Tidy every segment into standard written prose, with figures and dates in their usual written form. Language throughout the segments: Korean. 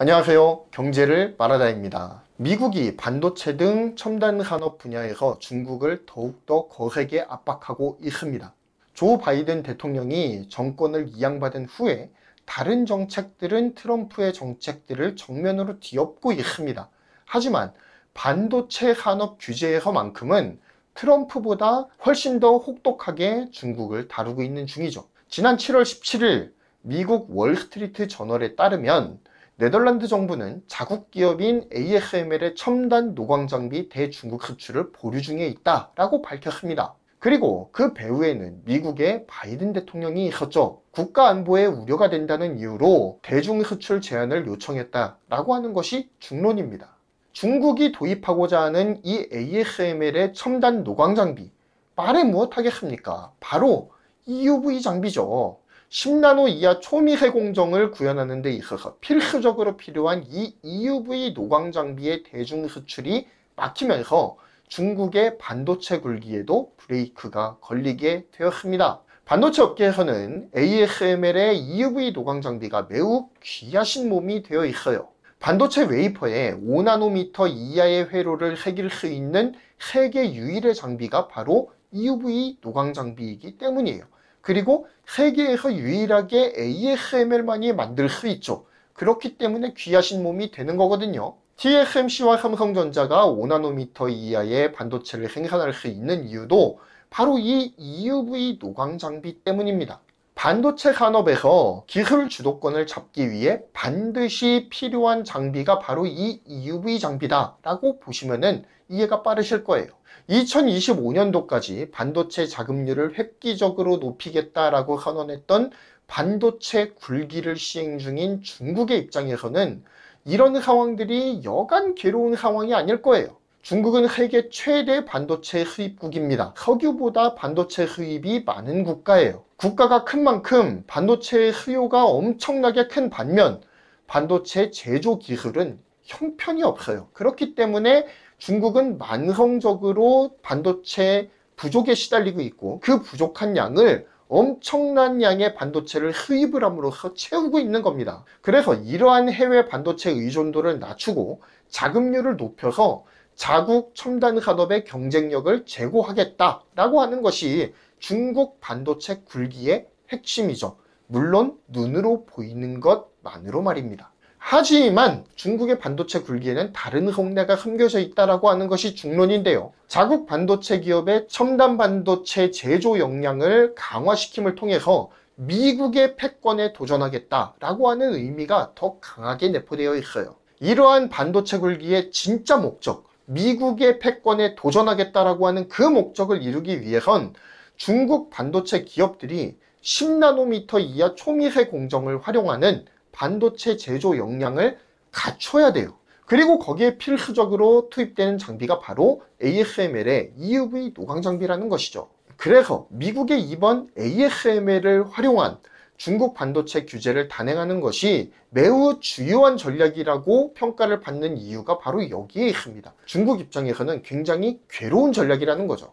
안녕하세요. 경제를 말하다입니다. 미국이 반도체 등 첨단 산업 분야에서 중국을 더욱더 거세게 압박하고 있습니다. 조 바이든 대통령이 정권을 이양받은 후에 다른 정책들은 트럼프의 정책들을 정면으로 뒤엎고 있습니다. 하지만 반도체 산업 규제에서만큼은 트럼프보다 훨씬 더 혹독하게 중국을 다루고 있는 중이죠. 지난 7월 17일 미국 월스트리트 저널에 따르면 네덜란드 정부는 자국 기업인 ASML의 첨단 노광 장비 대중국 수출을 보류 중에 있다라고 밝혔습니다. 그리고 그 배후에는 미국의 바이든 대통령이 있었죠. 국가 안보에 우려가 된다는 이유로 대중 수출 제한을 요청했다라고 하는 것이 중론입니다. 중국이 도입하고자 하는 이 ASML의 첨단 노광 장비, 말해 무엇하겠습니까? 바로 EUV 장비죠. 10나노 이하 초미세 공정을 구현하는 데 있어서 필수적으로 필요한 이 EUV 노광 장비의 대중 수출이 막히면서 중국의 반도체 굴기에도 브레이크가 걸리게 되었습니다. 반도체 업계에서는 ASML의 EUV 노광 장비가 매우 귀하신 몸이 되어 있어요. 반도체 웨이퍼에 5나노미터 이하의 회로를 새길 수 있는 세계 유일의 장비가 바로 EUV 노광 장비이기 때문이에요. 그리고 세계에서 유일하게 ASML만이 만들 수 있죠. 그렇기 때문에 귀하신 몸이 되는 거거든요. TSMC와 삼성전자가 5나노미터 이하의 반도체를 생산할 수 있는 이유도 바로 이 EUV 노광 장비 때문입니다. 반도체 산업에서 기술 주도권을 잡기 위해 반드시 필요한 장비가 바로 이 EUV 장비다 라고 보시면 이해가 빠르실 거예요. 2025년도까지 반도체 자금률을 획기적으로 높이겠다라고 선언했던 반도체 굴기를 시행 중인 중국의 입장에서는 이런 상황들이 여간 괴로운 상황이 아닐 거예요. 중국은 세계 최대 반도체 수입국입니다. 석유보다 반도체 수입이 많은 국가예요. 국가가 큰 만큼 반도체의 수요가 엄청나게 큰 반면 반도체 제조 기술은 형편이 없어요. 그렇기 때문에 중국은 만성적으로 반도체 부족에 시달리고 있고 그 부족한 양을 엄청난 양의 반도체를 수입을 함으로써 채우고 있는 겁니다. 그래서 이러한 해외 반도체 의존도를 낮추고 자금률을 높여서 자국 첨단 산업의 경쟁력을 제고하겠다라고 하는 것이 중국 반도체 굴기의 핵심이죠. 물론 눈으로 보이는 것만으로 말입니다. 하지만 중국의 반도체 굴기에는 다른 속내가 숨겨져 있다라고 하는 것이 중론인데요. 자국 반도체 기업의 첨단 반도체 제조 역량을 강화시킴을 통해서 미국의 패권에 도전하겠다라고 하는 의미가 더 강하게 내포되어 있어요. 이러한 반도체 굴기의 진짜 목적, 미국의 패권에 도전하겠다라고 하는 그 목적을 이루기 위해선 중국 반도체 기업들이 10나노미터 이하 초미세 공정을 활용하는 반도체 제조 역량을 갖춰야 돼요. 그리고 거기에 필수적으로 투입되는 장비가 바로 ASML의 EUV 노광 장비라는 것이죠. 그래서 미국의 이번 ASML을 활용한 중국 반도체 규제를 단행하는 것이 매우 주요한 전략이라고 평가를 받는 이유가 바로 여기에 있습니다. 중국 입장에서는 굉장히 괴로운 전략이라는 거죠.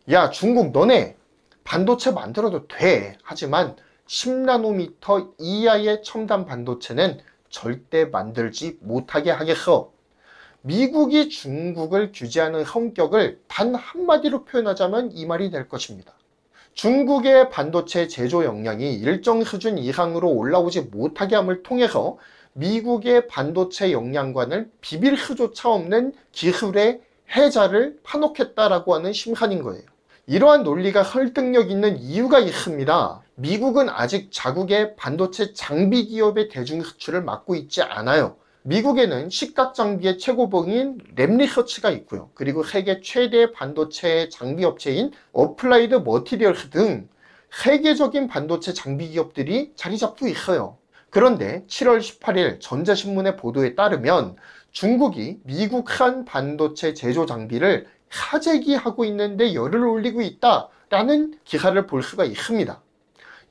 야, 중국 너네 반도체 만들어도 돼. 하지만 10나노미터 이하의 첨단 반도체는 절대 만들지 못하게 하겠어. 미국이 중국을 규제하는 성격을 단 한마디로 표현하자면 이 말이 될 것입니다. 중국의 반도체 제조 역량이 일정 수준 이상으로 올라오지 못하게 함을 통해서 미국의 반도체 역량관을 비빌 수조차 없는 기술의 해자를 파놓겠다라고 하는 심산인 거예요. 이러한 논리가 설득력 있는 이유가 있습니다. 미국은 아직 자국의 반도체 장비 기업의 대중 수출을 막고 있지 않아요. 미국에는 시각 장비의 최고봉인 랩리서치가 있고요. 그리고 세계 최대 반도체 장비 업체인 어플라이드 머티리얼스 등 세계적인 반도체 장비 기업들이 자리 잡고 있어요. 그런데 7월 18일 전자신문의 보도에 따르면 중국이 미국산 반도체 제조 장비를 사재기하고 있는데 열을 올리고 있다라는 기사를 볼 수가 있습니다.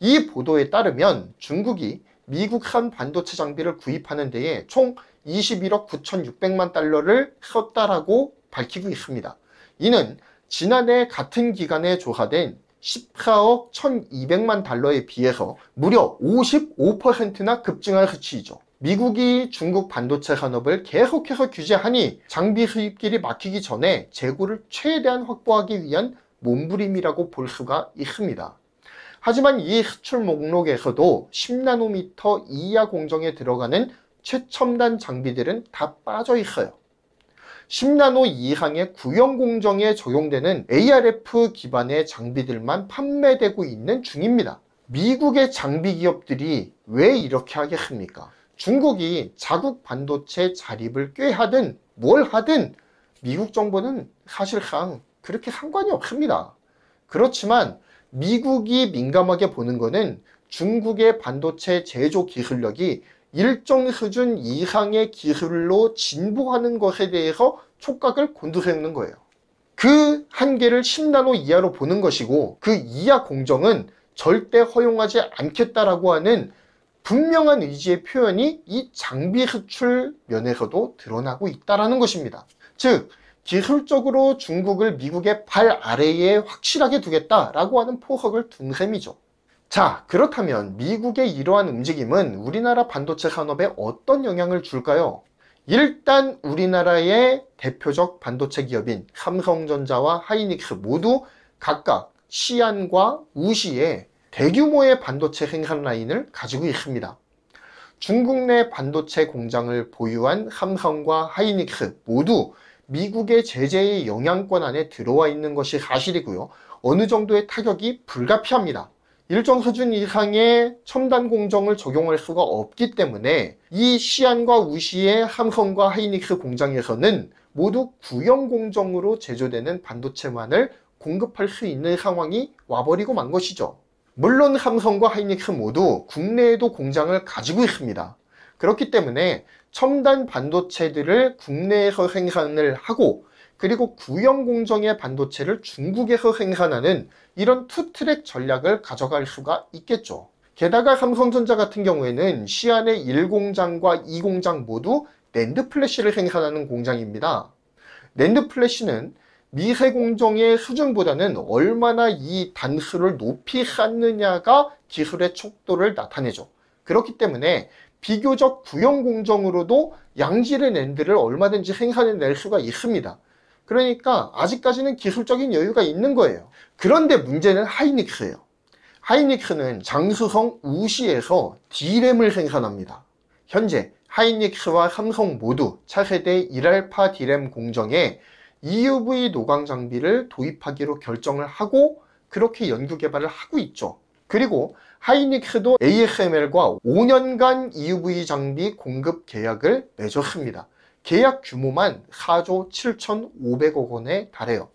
이 보도에 따르면 중국이 미국산 반도체 장비를 구입하는 데에 총 21억 9,600만 달러를 썼다라고 밝히고 있습니다. 이는 지난해 같은 기간에 조사된 14억 1,200만 달러에 비해서 무려 55%나 급증한 수치이죠. 미국이 중국 반도체 산업을 계속해서 규제하니 장비 수입길이 막히기 전에 재고를 최대한 확보하기 위한 몸부림이라고 볼 수가 있습니다. 하지만 이 수출 목록에서도 10나노미터 이하 공정에 들어가는 최첨단 장비들은 다 빠져 있어요. 10나노 이상의 구형 공정에 적용되는 ARF 기반의 장비들만 판매되고 있는 중입니다. 미국의 장비 기업들이 왜 이렇게 하겠습니까? 중국이 자국 반도체 자립을 꾀하든 뭘 하든 미국 정부는 사실상 그렇게 상관이 없습니다. 그렇지만 미국이 민감하게 보는 거는 중국의 반도체 제조 기술력이 일정 수준 이상의 기술로 진보하는 것에 대해서 촉각을 곤두세우는 거예요. 그 한계를 10나노 이하로 보는 것이고 그 이하 공정은 절대 허용하지 않겠다라고 하는 분명한 의지의 표현이 이 장비 수출 면에서도 드러나고 있다는 것입니다. 즉 기술적으로 중국을 미국의 발 아래에 확실하게 두겠다라고 하는 포석을 둔 셈이죠. 자, 그렇다면 미국의 이러한 움직임은 우리나라 반도체 산업에 어떤 영향을 줄까요? 일단 우리나라의 대표적 반도체 기업인 삼성전자와 하이닉스 모두 각각 시안과 우시에 대규모의 반도체 생산 라인을 가지고 있습니다. 중국 내 반도체 공장을 보유한 삼성과 하이닉스 모두 미국의 제재의 영향권 안에 들어와 있는 것이 사실이고요. 어느 정도의 타격이 불가피합니다. 일정 수준 이상의 첨단 공정을 적용할 수가 없기 때문에 이 시안과 우시의 삼성과 하이닉스 공장에서는 모두 구형 공정으로 제조되는 반도체만을 공급할 수 있는 상황이 와버리고 만 것이죠. 물론 삼성과 하이닉스 모두 국내에도 공장을 가지고 있습니다. 그렇기 때문에 첨단 반도체들을 국내에서 생산을 하고 그리고 구형 공정의 반도체를 중국에서 생산하는 이런 투트랙 전략을 가져갈 수가 있겠죠. 게다가 삼성전자 같은 경우에는 시안의 1공장과 2공장 모두 낸드 플래시를 생산하는 공장입니다. 낸드 플래시는 미세 공정의 수준보다는 얼마나 이 단수를 높이 쌓느냐가 기술의 척도를 나타내죠. 그렇기 때문에 비교적 구형 공정으로도 양질의 낸드를 얼마든지 생산해낼 수가 있습니다. 그러니까 아직까지는 기술적인 여유가 있는 거예요. 그런데 문제는 하이닉스예요. 하이닉스는 장수성 우시에서 D램을 생산합니다. 현재 하이닉스와 삼성 모두 차세대 1알파 D램 공정에 EUV 노광 장비를 도입하기로 결정을 하고 그렇게 연구 개발을 하고 있죠. 그리고 하이닉스도 ASML과 5년간 EUV 장비 공급 계약을 맺었습니다. 계약 규모만 4조 7,500억 원에 달해요.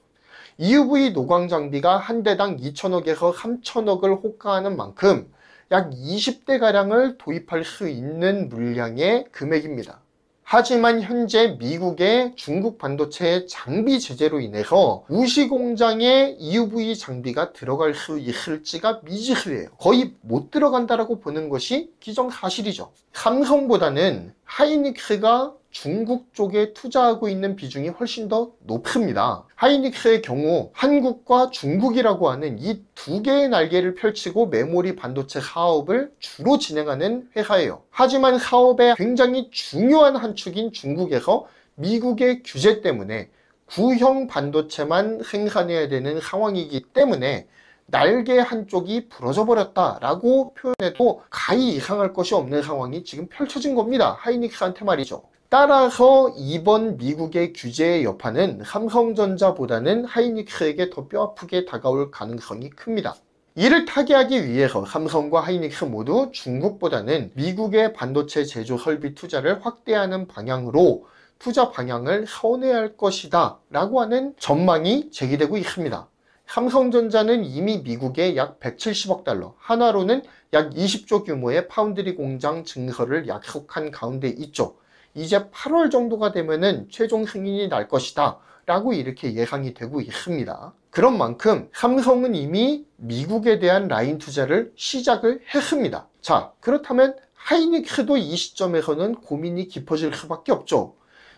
EUV 노광 장비가 한 대당 2천억에서 3천억을 호가하는 만큼 약 20대가량을 도입할 수 있는 물량의 금액입니다. 하지만 현재 미국의 중국 반도체 장비 제재로 인해서 우시 공장에 EUV 장비가 들어갈 수 있을지가 미지수예요. 거의 못 들어간다라고 보는 것이 기정사실이죠. 삼성보다는 하이닉스가 중국 쪽에 투자하고 있는 비중이 훨씬 더 높습니다. 하이닉스의 경우 한국과 중국이라고 하는 이 두 개의 날개를 펼치고 메모리 반도체 사업을 주로 진행하는 회사예요. 하지만 사업의 굉장히 중요한 한 축인 중국에서 미국의 규제 때문에 구형 반도체만 생산해야 되는 상황이기 때문에 날개 한쪽이 부러져 버렸다라고 표현해도 가히 이상할 것이 없는 상황이 지금 펼쳐진 겁니다. 하이닉스한테 말이죠. 따라서 이번 미국의 규제의 여파는 삼성전자보다는 하이닉스에게 더 뼈아프게 다가올 가능성이 큽니다. 이를 타개하기 위해서 삼성과 하이닉스 모두 중국보다는 미국의 반도체 제조 설비 투자를 확대하는 방향으로 투자 방향을 선회할 것이다 라고 하는 전망이 제기되고 있습니다. 삼성전자는 이미 미국에 약 170억 달러, 한화로는 약 20조 규모의 파운드리 공장 증설을 약속한 가운데 있죠. 이제 8월 정도가 되면은 최종 승인이 날 것이다 라고 이렇게 예상이 되고 있습니다. 그런 만큼 삼성은 이미 미국에 대한 라인 투자를 시작을 했습니다. 자, 그렇다면 하이닉스도 이 시점에서는 고민이 깊어질 수밖에 없죠.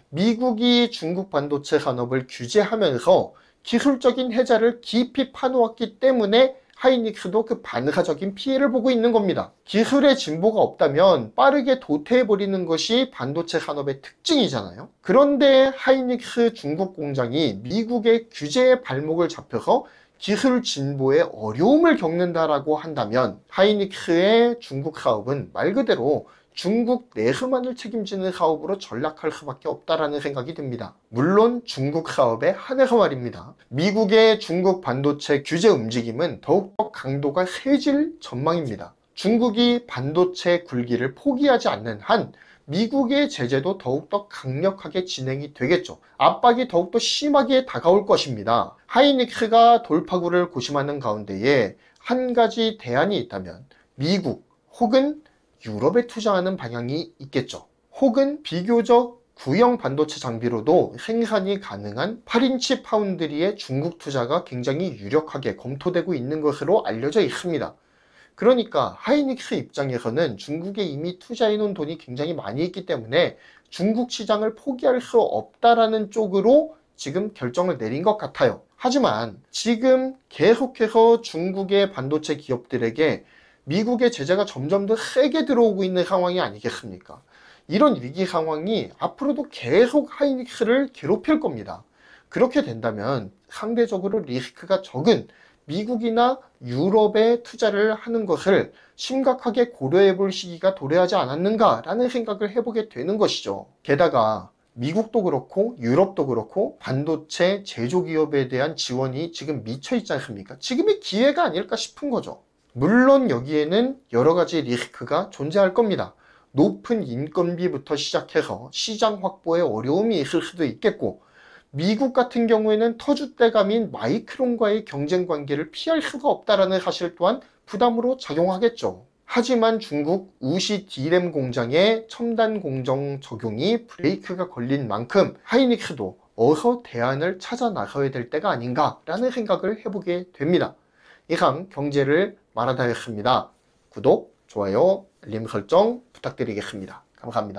미국이 중국 반도체 산업을 규제하면서 기술적인 혜자를 깊이 파놓았기 때문에 하이닉스도 그 반사적인 피해를 보고 있는 겁니다. 기술의 진보가 없다면 빠르게 도태해버리는 것이 반도체 산업의 특징이잖아요. 그런데 하이닉스 중국 공장이 미국의 규제에 발목을 잡혀서 기술 진보에 어려움을 겪는다라고 한다면 하이닉스의 중국 사업은 말 그대로 중국 내수만을 책임지는 사업으로 전락할 수밖에 없다라는 생각이 듭니다. 물론 중국 사업에 한해서 말입니다. 미국의 중국 반도체 규제 움직임은 더욱더 강도가 세질 전망입니다. 중국이 반도체 굴기를 포기하지 않는 한 미국의 제재도 더욱더 강력하게 진행이 되겠죠. 압박이 더욱더 심하게 다가올 것입니다. 하이닉스가 돌파구를 고심하는 가운데에 한 가지 대안이 있다면 미국 혹은 유럽에 투자하는 방향이 있겠죠. 혹은 비교적 구형 반도체 장비로도 생산이 가능한 8인치 파운드리의 중국 투자가 굉장히 유력하게 검토되고 있는 것으로 알려져 있습니다. 그러니까 하이닉스 입장에서는 중국에 이미 투자해 놓은 돈이 굉장히 많이 있기 때문에 중국 시장을 포기할 수 없다라는 쪽으로 지금 결정을 내린 것 같아요. 하지만 지금 계속해서 중국의 반도체 기업들에게 미국의 제재가 점점 더 세게 들어오고 있는 상황이 아니겠습니까? 이런 위기 상황이 앞으로도 계속 하이닉스를 괴롭힐 겁니다. 그렇게 된다면 상대적으로 리스크가 적은 미국이나 유럽에 투자를 하는 것을 심각하게 고려해 볼 시기가 도래하지 않았는가라는 생각을 해보게 되는 것이죠. 게다가 미국도 그렇고 유럽도 그렇고 반도체 제조기업에 대한 지원이 지금 미쳐 있지 않습니까? 지금이 기회가 아닐까 싶은 거죠. 물론 여기에는 여러 가지 리스크가 존재할 겁니다. 높은 인건비부터 시작해서 시장 확보에 어려움이 있을 수도 있겠고, 미국 같은 경우에는 터줏대감인 마이크론과의 경쟁 관계를 피할 수가 없다라는 사실 또한 부담으로 작용하겠죠. 하지만 중국 우시 D램 공장의 첨단 공정 적용이 브레이크가 걸린 만큼 하이닉스도 어서 대안을 찾아 나서야 될 때가 아닌가라는 생각을 해보게 됩니다. 이상 경제를 말하다였습니다. 구독, 좋아요, 알림 설정 부탁드리겠습니다. 감사합니다.